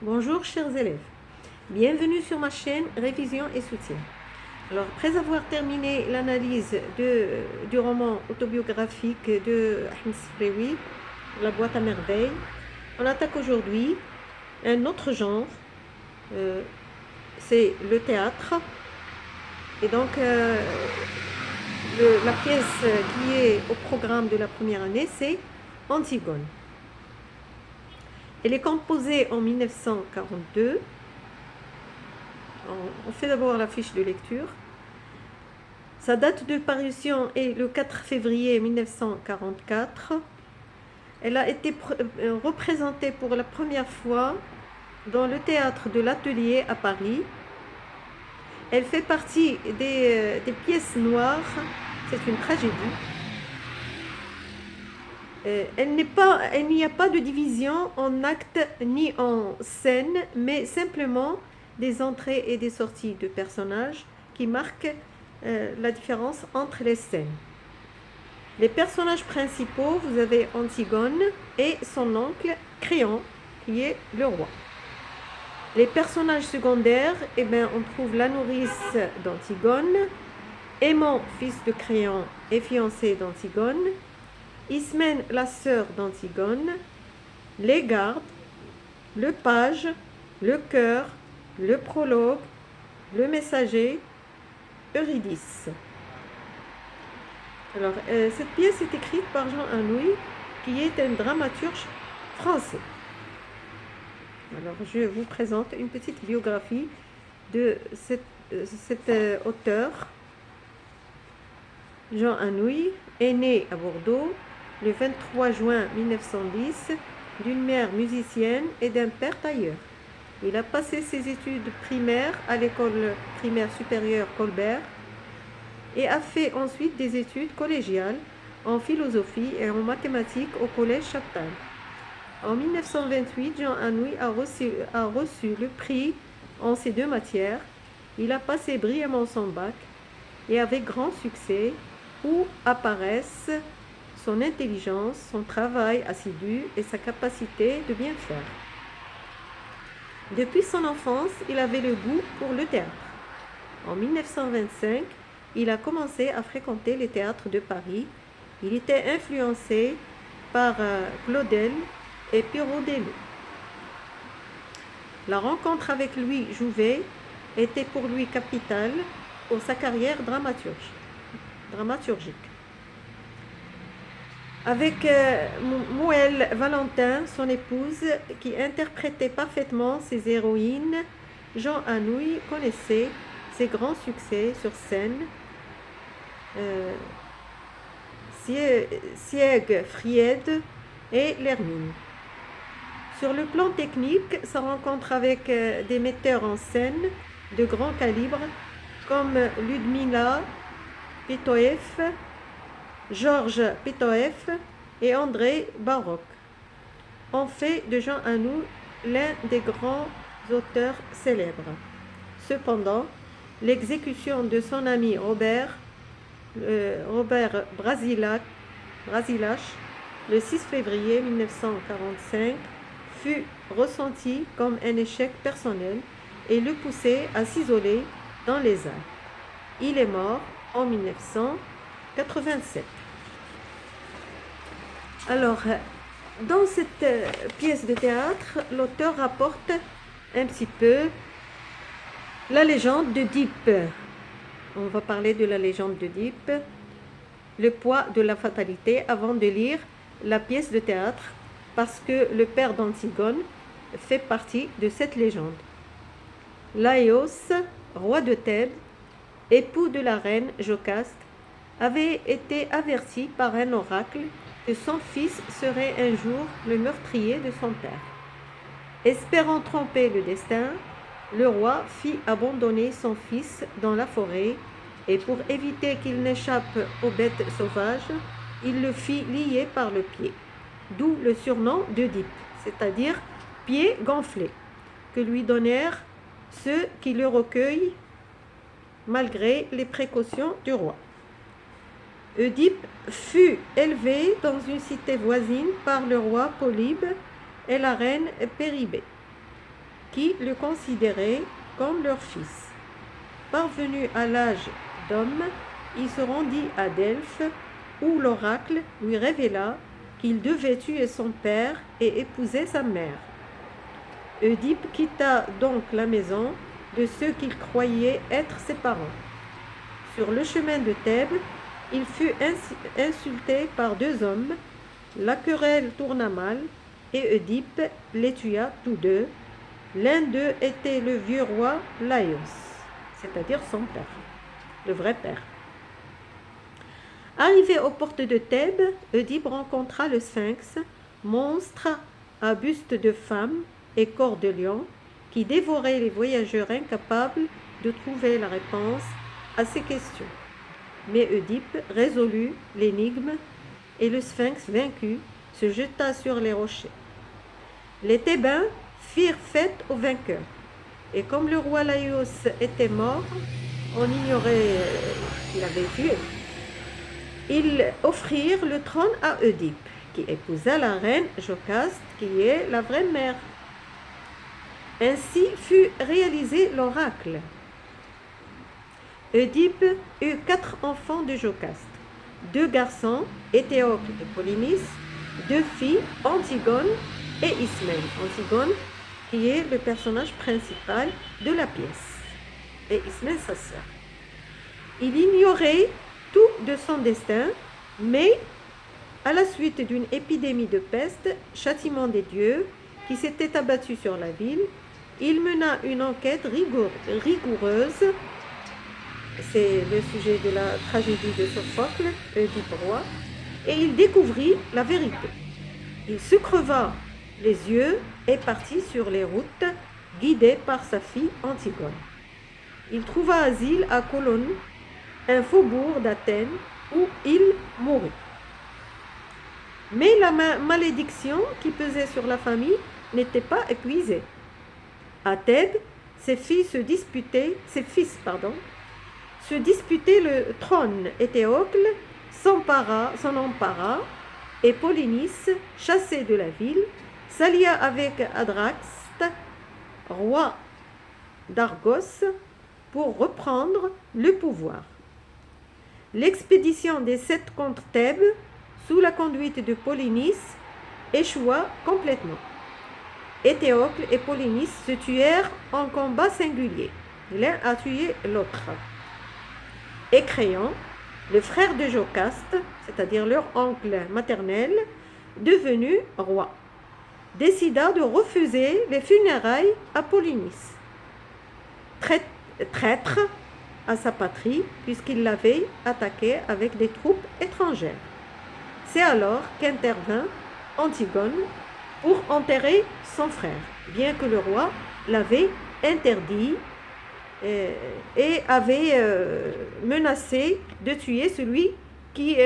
Bonjour chers élèves, bienvenue sur ma chaîne Révision et Soutien. Alors après avoir terminé l'analyse du roman autobiographique de Ahmed Sfraoui, La boîte à merveilles, on attaque aujourd'hui un autre genre, c'est le théâtre. Et donc la pièce qui est au programme de la première année, c'est Antigone. Elle est composée en 1942. On fait d'abord la fiche de lecture. Sa date de parution est le 4 février 1944. Elle a été représentée pour la première fois dans le théâtre de l'Atelier à Paris. Elle fait partie des pièces noires. C'est une tragédie. Il n'y a pas de division en actes ni en scènes, mais simplement des entrées et des sorties de personnages qui marquent la différence entre les scènes. Les personnages principaux, vous avez Antigone et son oncle Créon, qui est le roi. Les personnages secondaires, on trouve la nourrice d'Antigone, Aimant, fils de Créon et fiancé d'Antigone, Ismène, la sœur d'Antigone, les gardes, le page, le chœur, le prologue, le messager, Eurydice. Alors, cette pièce est écrite par Jean Anouilh, qui est un dramaturge français. Alors, je vous présente une petite biographie de cet auteur. Jean Anouilh est né à Bordeaux le 23 juin 1910 d'une mère musicienne et d'un père tailleur. Il a passé ses études primaires à l'école primaire supérieure Colbert et a fait ensuite des études collégiales en philosophie et en mathématiques au collège Chaptal. En 1928, Jean Anouilh a reçu le prix en ces deux matières. Il a passé brillamment son bac et avec grand succès, où apparaissent son intelligence, son travail assidu et sa capacité de bien faire. Depuis son enfance, il avait le goût pour le théâtre. En 1925, il a commencé à fréquenter les théâtres de Paris. Il était influencé par Claudel et Pirandello. La rencontre avec Louis Jouvet était pour lui capitale pour sa carrière dramaturgique. Avec Mouelle Valentin, son épouse, qui interprétait parfaitement ses héroïnes, Jean Anouilh connaissait ses grands succès sur scène. Siegfried et l'Hermine. Sur le plan technique, sa rencontre avec des metteurs en scène de grand calibre comme Ludmila Pitoev, Georges Pitoev et André Baroque ont fait de Jean Anouilh l'un des grands auteurs célèbres. Cependant, l'exécution de son ami Robert Brasilac, le 6 février 1945, fut ressenti comme un échec personnel et le poussait à s'isoler dans les arts. Il est mort en 1987. Alors, dans cette pièce de théâtre, l'auteur rapporte un petit peu la légende d'Œdipe. On va parler de la légende d'Œdipe, le poids de la fatalité, avant de lire la pièce de théâtre, parce que le père d'Antigone fait partie de cette légende. Laïos, roi de Thèbes, époux de la reine Jocaste, avait été averti par un oracle que son fils serait un jour le meurtrier de son père. Espérant tromper le destin, le roi fit abandonner son fils dans la forêt et pour éviter qu'il n'échappe aux bêtes sauvages, il le fit lier par le pied, d'où le surnom d'Œdipe, c'est-à-dire pied gonflé, que lui donnèrent ceux qui le recueillent malgré les précautions du roi. Œdipe fut élevé dans une cité voisine par le roi Polybe et la reine Péribée. qui le considéraient comme leur fils. Parvenu à l'âge d'homme, il se rendit à Delphes, où l'oracle lui révéla qu'il devait tuer son père et épouser sa mère. Oedipe quitta donc la maison de ceux qu'il croyait être ses parents. Sur le chemin de Thèbes, il fut insulté par deux hommes. La querelle tourna mal et Oedipe les tua tous deux. L'un d'eux était le vieux roi Laïos, c'est-à-dire son père, le vrai père. Arrivé aux portes de Thèbes, Oedipe rencontra le Sphinx, monstre à buste de femme et corps de lion, qui dévorait les voyageurs incapables de trouver la réponse à ces questions. Mais Oedipe résolut l'énigme et le Sphinx, vaincu, se jeta sur les rochers. Les Thébains firent fête au vainqueur, et comme le roi Laïos était mort, on ignorait qu'il avait tué. Ils offrirent le trône à Oedipe, qui épousa la reine Jocaste, qui est la vraie mère. Ainsi fut réalisé l'oracle. Oedipe eut 4 enfants de Jocaste, 2 garçons, Éthéocle et Polynice, 2 filles, Antigone et Ismène. Antigone qui est le personnage principal de la pièce, et Ismène sa sœur. Il ignorait tout de son destin, mais à la suite d'une épidémie de peste, châtiment des dieux, qui s'était abattu sur la ville, il mena une enquête rigoureuse. C'est le sujet de la tragédie de Sophocle, Oedipe roi, et il découvrit la vérité. Il se creva les yeux et partit sur les routes, guidé par sa fille Antigone. Il trouva asile à Colone, un faubourg d'Athènes, où il mourut. Mais la malédiction qui pesait sur la famille n'était pas épuisée. À Thèbes, ses fils se disputaient le trône. Éthéocle s'en empara, et Polynice, chassé de la ville, s'allia avec Adraste, roi d'Argos, pour reprendre le pouvoir. L'expédition des 7 contre Thèbes, sous la conduite de Polynice, échoua complètement. Éthéocle et Polynice se tuèrent en combat singulier. L'un a tué l'autre. Et Créon, le frère de Jocaste, c'est-à-dire leur oncle maternel, devenu roi, décida de refuser les funérailles à Polynice. Traître à sa patrie, puisqu'il l'avait attaqué avec des troupes étrangères. C'est alors qu'intervint Antigone pour enterrer son frère, bien que le roi l'avait interdit et avait menacé de tuer celui qui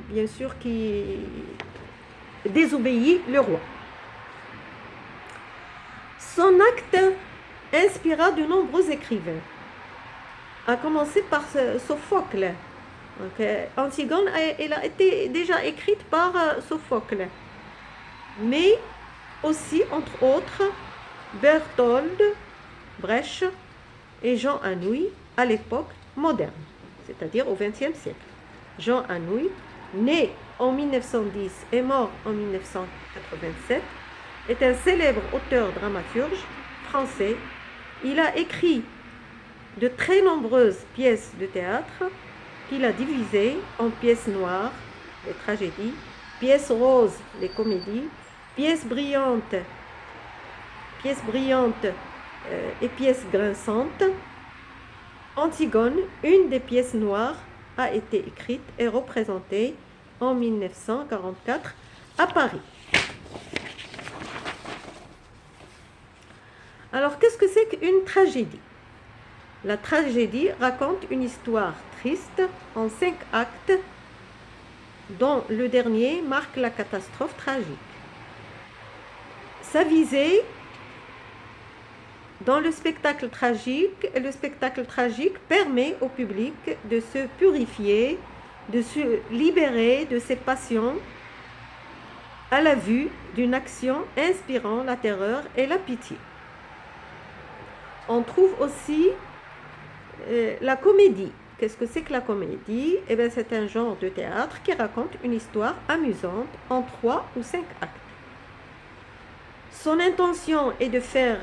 bien sûr, qui désobéit le roi. Son acte inspira de nombreux écrivains, à commencer par Sophocle. Donc, Antigone elle a été déjà écrite par Sophocle, mais aussi, entre autres, Berthold Brecht et Jean Anouilh à l'époque moderne, c'est-à-dire au XXe siècle. Jean Anouilh, né en 1910 et mort en 1987, est un célèbre auteur-dramaturge français. Il a écrit de très nombreuses pièces de théâtre qu'il a divisées en pièces noires, les tragédies, pièces roses, les comédies, pièces brillantes et pièces grinçantes. Antigone, une des pièces noires, a été écrite et représentée en 1944 à Paris. Alors, qu'est-ce que c'est qu'une tragédie? La tragédie raconte une histoire triste en 5 actes, dont le dernier marque la catastrophe tragique. Sa visée dans le spectacle tragique permet au public de se purifier, de se libérer de ses passions à la vue d'une action inspirant la terreur et la pitié. On trouve aussi la comédie. Qu'est-ce que c'est que la comédie? Eh bien, c'est un genre de théâtre qui raconte une histoire amusante en 3 ou 5 actes. Son intention est de faire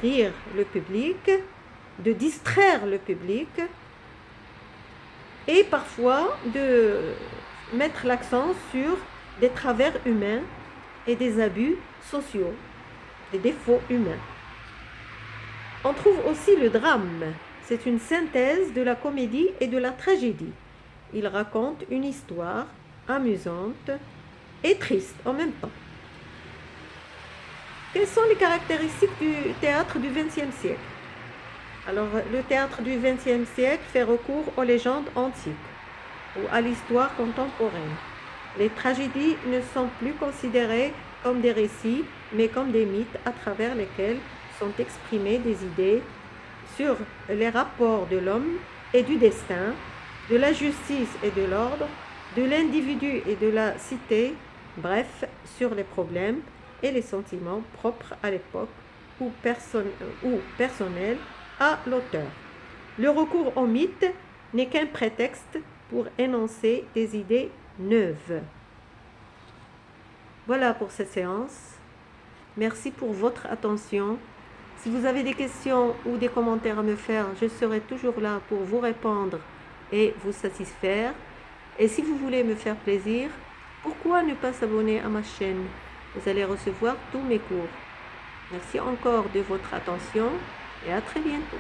rire le public, de distraire le public et parfois de mettre l'accent sur des travers humains et des abus sociaux, des défauts humains. On trouve aussi le drame. C'est une synthèse de la comédie et de la tragédie. Il raconte une histoire amusante et triste en même temps. Quelles sont les caractéristiques du théâtre du XXe siècle? Alors, le théâtre du XXe siècle fait recours aux légendes antiques ou à l'histoire contemporaine. Les tragédies ne sont plus considérées comme des récits, mais comme des mythes à travers lesquels sont exprimées des idées sur les rapports de l'homme et du destin, de la justice et de l'ordre, de l'individu et de la cité, bref, sur les problèmes et les sentiments propres à l'époque ou personnels à l'auteur. Le recours au mythe n'est qu'un prétexte pour énoncer des idées neuves. Voilà pour cette séance. Merci pour votre attention. Si vous avez des questions ou des commentaires à me faire, je serai toujours là pour vous répondre et vous satisfaire. Et si vous voulez me faire plaisir, pourquoi ne pas s'abonner à ma chaîne? Vous allez recevoir tous mes cours. Merci encore de votre attention et à très bientôt.